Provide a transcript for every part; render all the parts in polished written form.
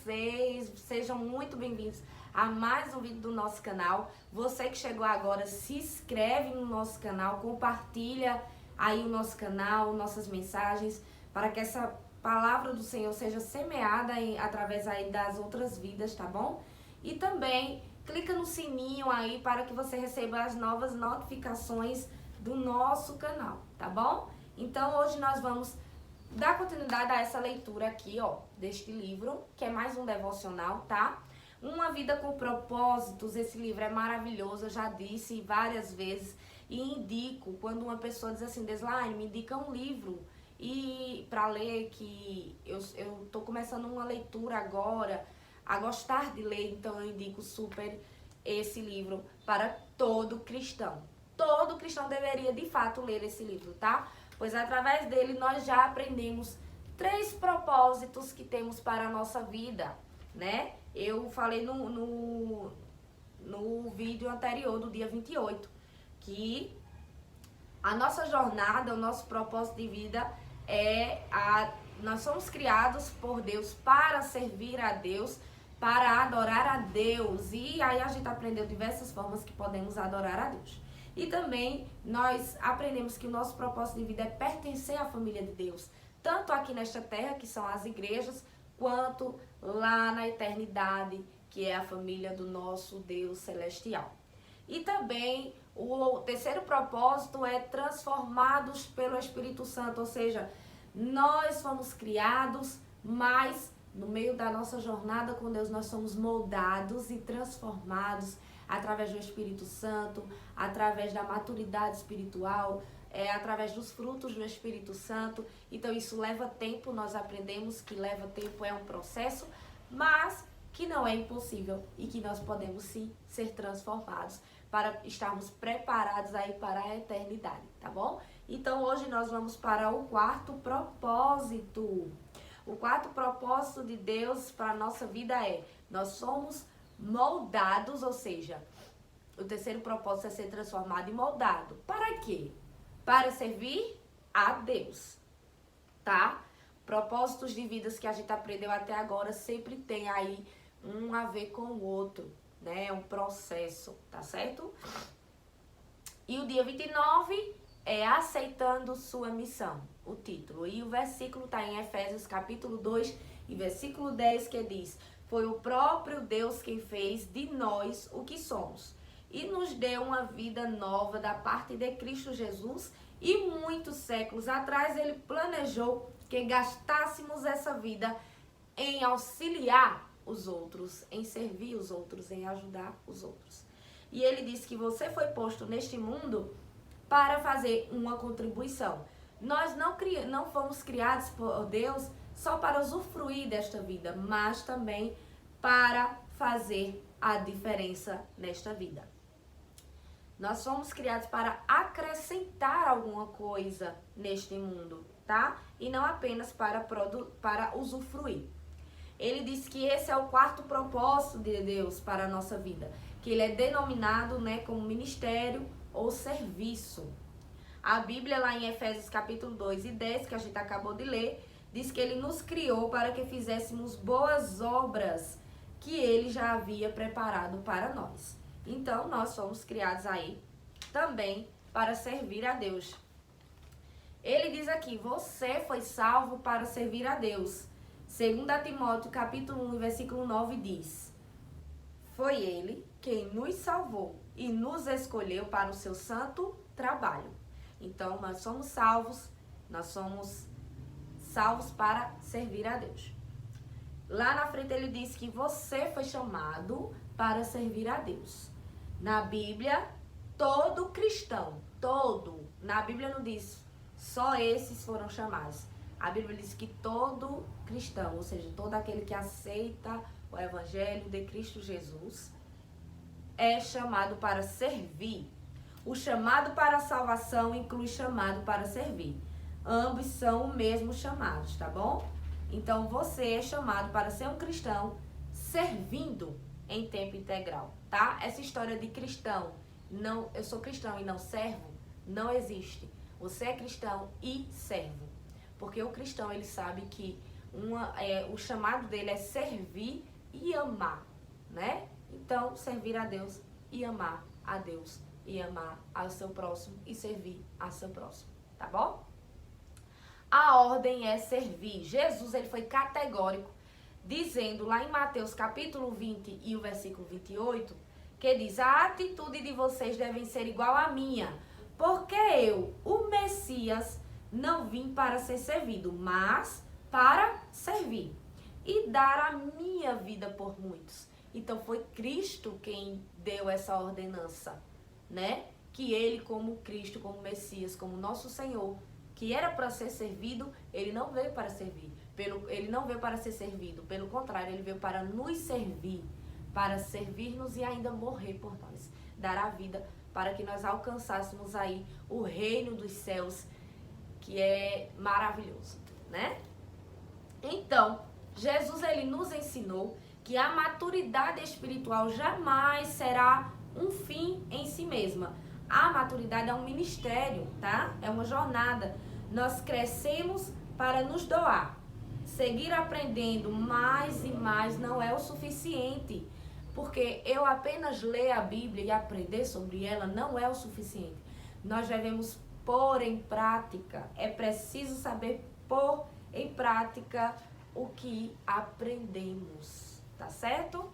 vocês, sejam muito bem-vindos a mais um vídeo do nosso canal. Você que chegou agora, se inscreve no nosso canal, compartilha aí o nosso canal, nossas mensagens, para que essa palavra do Senhor seja semeada através aí das outras vidas, tá bom? E também clica no sininho aí para que você receba as novas notificações do nosso canal, tá bom? Então hoje nós vamos dar continuidade a essa leitura aqui, ó, deste livro, que é mais um devocional, tá? Uma Vida com Propósitos. Esse livro é maravilhoso, eu já disse várias vezes e indico quando uma pessoa diz assim, Deslaine, me indica um livro e para ler, que eu tô começando uma leitura agora, a gostar de ler, então eu indico super esse livro para todo cristão. Todo cristão deveria de fato ler esse livro, tá? Pois através dele nós já aprendemos 3 propósitos que temos para a nossa vida, né? Eu falei no vídeo anterior, do dia 28, que a nossa jornada, o nosso propósito de vida nós somos criados por Deus para servir a Deus, para adorar a Deus. E aí a gente aprendeu diversas formas que podemos adorar a Deus. E também nós aprendemos que o nosso propósito de vida é pertencer à família de Deus, tanto aqui nesta terra, que são as igrejas, quanto lá na eternidade, que é a família do nosso Deus celestial. E também o terceiro propósito é transformados pelo Espírito Santo, ou seja, nós fomos criados, mas no meio da nossa jornada com Deus nós somos moldados e transformados através do Espírito Santo, através da maturidade espiritual, através dos frutos do Espírito Santo. Então isso leva tempo, nós aprendemos que leva tempo, é um processo, mas que não é impossível e que nós podemos sim ser transformados para estarmos preparados aí para a eternidade, tá bom? Então hoje nós vamos para o 4º propósito. O 4º propósito de Deus para a nossa vida nós somos moldados, ou seja, o terceiro propósito é ser transformado e moldado. Para quê? Para servir a Deus, tá? Propósitos de vidas que a gente aprendeu até agora sempre tem aí um a ver com o outro, né? É um processo, tá certo? E o dia 29 é aceitando sua missão, o título. E o versículo tá em Efésios capítulo 2 e versículo 10, que diz: foi o próprio Deus quem fez de nós o que somos e nos deu uma vida nova da parte de Cristo Jesus, e muitos séculos atrás ele planejou que gastássemos essa vida em auxiliar os outros, em servir os outros, em ajudar os outros. E ele disse que você foi posto neste mundo para fazer uma contribuição. Nós não fomos criados por Deus só para usufruir desta vida, mas também para fazer a diferença nesta vida. Nós somos criados para acrescentar alguma coisa neste mundo, tá? E não apenas para usufruir. Ele diz que esse é o 4º propósito de Deus para a nossa vida, que ele é denominado, né, como ministério ou serviço. A Bíblia lá em Efésios capítulo 2 e 10, que a gente acabou de ler, diz que ele nos criou para que fizéssemos boas obras que ele já havia preparado para nós. Então, nós somos criados aí também para servir a Deus. Ele diz aqui, você foi salvo para servir a Deus. 2 Timóteo capítulo 1, versículo 9 diz: foi ele quem nos salvou e nos escolheu para o seu santo trabalho. Então, nós somos salvos para servir a Deus. Lá na frente ele diz que você foi chamado para servir a Deus. Na Bíblia, todo cristão, na Bíblia não diz só esses foram chamados. A Bíblia diz que todo cristão, ou seja, todo aquele que aceita o Evangelho de Cristo Jesus, é chamado para servir. O chamado para a salvação inclui chamado para servir. Ambos são o mesmo chamado, tá bom? Então você é chamado para ser um cristão servindo em tempo integral, tá? Essa história de cristão, não, eu sou cristão e não servo, não existe. Você é cristão e servo. Porque o cristão, ele sabe que o chamado dele é servir e amar, né? Então, servir a Deus e amar a Deus e amar ao seu próximo e servir ao seu próximo, tá bom? A ordem é servir. Jesus, ele foi categórico, dizendo lá em Mateus capítulo 20 e o versículo 28, que diz: a atitude de vocês deve ser igual à minha, porque eu, o Messias, não vim para ser servido, mas para servir e dar a minha vida por muitos. Então foi Cristo quem deu essa ordenança, né? Que ele, como Cristo, como Messias, como nosso Senhor, que era para ser servido, ele não veio para servir. Ele não veio para ser servido, pelo contrário, ele veio para nos servir, para servir-nos e ainda morrer por nós, dar a vida para que nós alcançássemos aí o reino dos céus, que é maravilhoso, né? Então, Jesus, ele nos ensinou que a maturidade espiritual jamais será um fim em si mesma. A maturidade é um ministério, tá? É uma jornada. Nós crescemos para nos doar. Seguir aprendendo mais e mais não é o suficiente, porque eu apenas ler a Bíblia e aprender sobre ela não é o suficiente. Nós devemos pôr em prática. É preciso saber pôr em prática o que aprendemos, tá certo?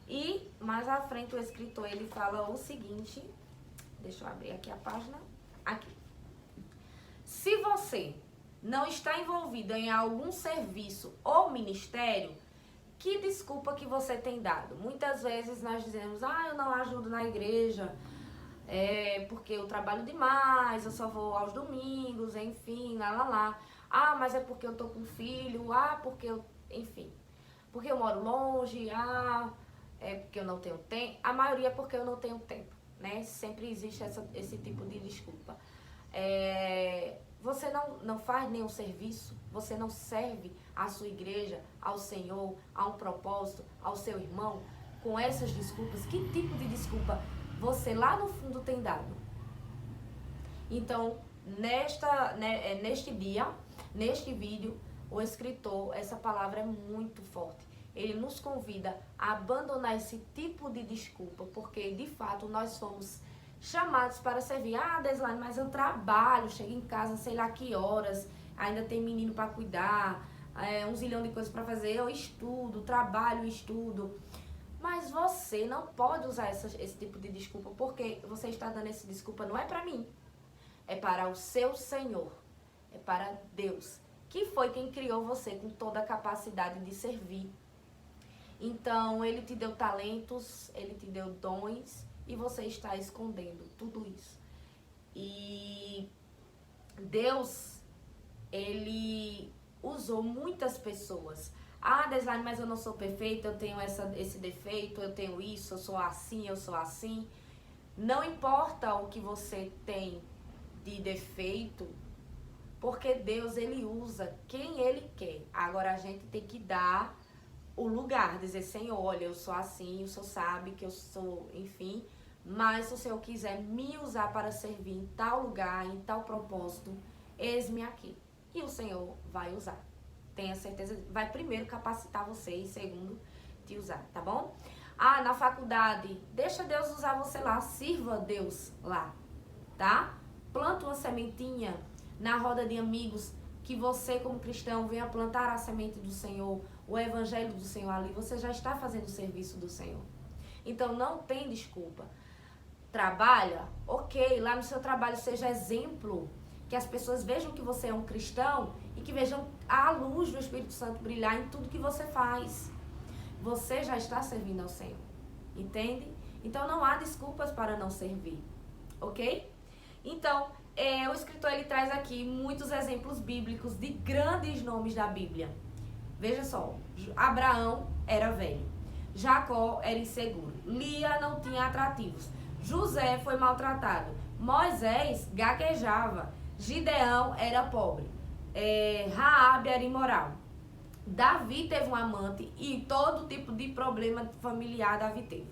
E mais à frente o escritor, ele fala o seguinte, deixa eu abrir aqui a página, aqui. Se você não está envolvido em algum serviço ou ministério, que desculpa que você tem dado? Muitas vezes nós dizemos, eu não ajudo na igreja, porque eu trabalho demais, eu só vou aos domingos, enfim, lá. Mas é porque eu tô com filho, porque eu, enfim, porque eu moro longe, é porque eu não tenho tempo. A maioria é porque eu não tenho tempo, né? Sempre existe esse tipo de desculpa. Você não faz nenhum serviço, você não serve à sua igreja, ao Senhor, a um propósito, ao seu irmão, com essas desculpas. Que tipo de desculpa você lá no fundo tem dado? Então, neste dia, neste vídeo, o escritor, essa palavra é muito forte. Ele nos convida a abandonar esse tipo de desculpa, porque de fato nós somos chamados para servir. Deslane, mas eu trabalho, chego em casa, sei lá que horas, ainda tem menino para cuidar, um zilhão de coisas para fazer, eu estudo, trabalho, estudo. Mas você não pode usar esse tipo de desculpa, porque você está dando essa desculpa, não é para mim, é para o seu Senhor, é para Deus, que foi quem criou você com toda a capacidade de servir. Então, ele te deu talentos, ele te deu dons, e você está escondendo tudo isso. E Deus, ele usou muitas pessoas. Deslane, mas eu não sou perfeita, eu tenho esse defeito, eu tenho isso, eu sou assim. Não importa o que você tem de defeito, porque Deus, ele usa quem ele quer. Agora a gente tem que dar o lugar, dizer, Senhor, olha, eu sou assim, o Senhor sabe que eu sou, enfim, mas se o Senhor quiser me usar para servir em tal lugar, em tal propósito, eis-me aqui. E o Senhor vai usar. Tenha certeza, vai primeiro capacitar você e segundo, te usar, tá bom? Na faculdade, deixa Deus usar você lá, sirva Deus lá, tá? Planta uma sementinha na roda de amigos, que você como cristão venha plantar a semente do Senhor, o evangelho do Senhor ali, você já está fazendo o serviço do Senhor. Então não tem desculpa. Trabalha, ok, lá no seu trabalho seja exemplo, que as pessoas vejam que você é um cristão e que vejam a luz do Espírito Santo brilhar em tudo que você faz. Você já está servindo ao Senhor, entende? Então não há desculpas para não servir, ok? Então, o escritor, ele traz aqui muitos exemplos bíblicos de grandes nomes da Bíblia. Veja só, Abraão era velho, Jacó era inseguro, Lia não tinha atrativos, José foi maltratado, Moisés gaguejava, Gideão era pobre, Raabe era imoral, Davi teve um amante e todo tipo de problema familiar Davi teve.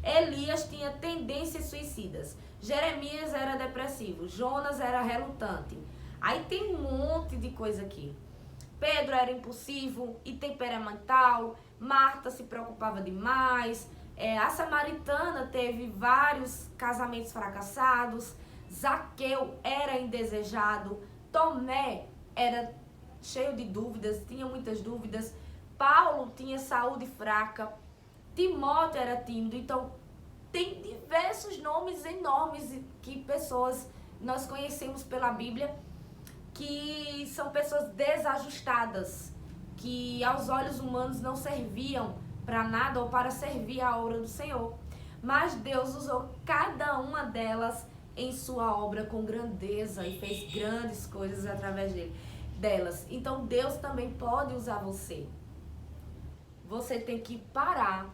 Elias tinha tendências suicidas, Jeremias era depressivo, Jonas era relutante. Aí tem um monte de coisa aqui. Pedro era impulsivo e temperamental, Marta se preocupava demais, a samaritana teve vários casamentos fracassados, Zaqueu era indesejado, Tomé era cheio de dúvidas, tinha muitas dúvidas, Paulo tinha saúde fraca, Timóteo era tímido. Então tem diversos nomes enormes que pessoas nós conhecemos pela Bíblia que são pessoas desajustadas, que aos olhos humanos não serviam para nada ou para servir a obra do Senhor. Mas Deus usou cada uma delas em sua obra com grandeza e fez grandes coisas através delas. Então Deus também pode usar você. Você tem que parar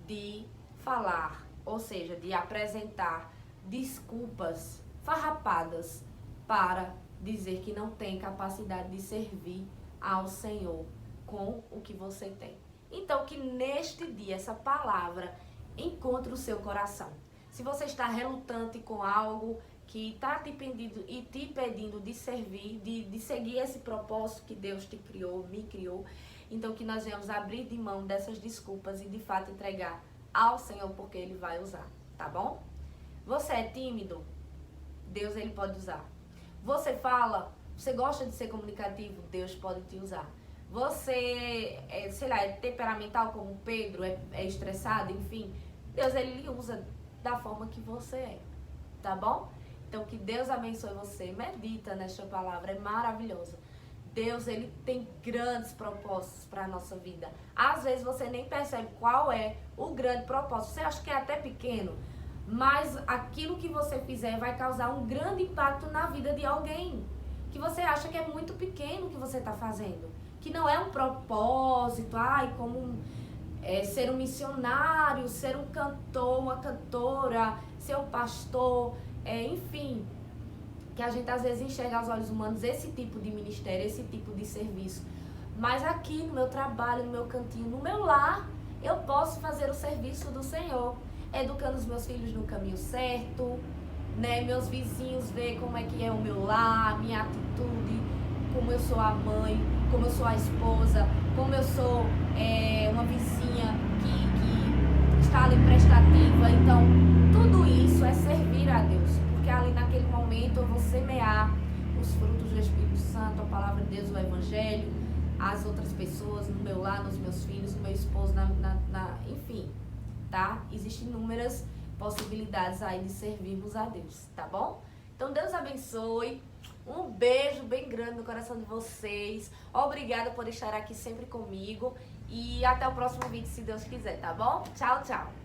de falar, ou seja, de apresentar desculpas farrapadas para dizer que não tem capacidade de servir ao Senhor com o que você tem. Então, que neste dia essa palavra encontre o seu coração. Se você está relutante com algo que está te pedindo de servir, de seguir esse propósito que Deus te criou, me criou, então que nós venhamos abrir de mão dessas desculpas e de fato entregar ao Senhor, porque Ele vai usar, tá bom? Você é tímido? Deus, Ele pode usar. Você fala, você gosta de ser comunicativo? Deus pode te usar. Você, sei lá, é temperamental como Pedro, é estressado, enfim. Deus, Ele lhe usa da forma que você é, tá bom? Então, que Deus abençoe você. Medita nesta palavra, é maravilhosa. Deus, Ele tem grandes propósitos para a nossa vida. Às vezes você nem percebe qual é o grande propósito. Você acha que é até pequeno, mas aquilo que você fizer vai causar um grande impacto na vida de alguém. Que você acha que é muito pequeno o que você está fazendo. Que não é um propósito, como ser um missionário, ser um cantor, uma cantora, ser um pastor, enfim. Que a gente às vezes enxerga aos olhos humanos esse tipo de ministério, esse tipo de serviço. Mas aqui no meu trabalho, no meu cantinho, no meu lar, eu posso fazer o serviço do Senhor. Educando os meus filhos no caminho certo, né? Meus vizinhos ver como é que é o meu lar, minha atitude, como eu sou a mãe, como eu sou a esposa, como eu sou uma vizinha que está ali prestativa. Então, tudo isso é servir a Deus, porque ali naquele momento eu vou semear os frutos do Espírito Santo, a palavra de Deus, o Evangelho, as outras pessoas no meu lar, nos meus filhos, no meu esposo, enfim. Tá? Existem inúmeras possibilidades aí de servirmos a Deus, tá bom? Então Deus abençoe, um beijo bem grande no coração de vocês, obrigada por estar aqui sempre comigo e até o próximo vídeo se Deus quiser, tá bom? Tchau, tchau!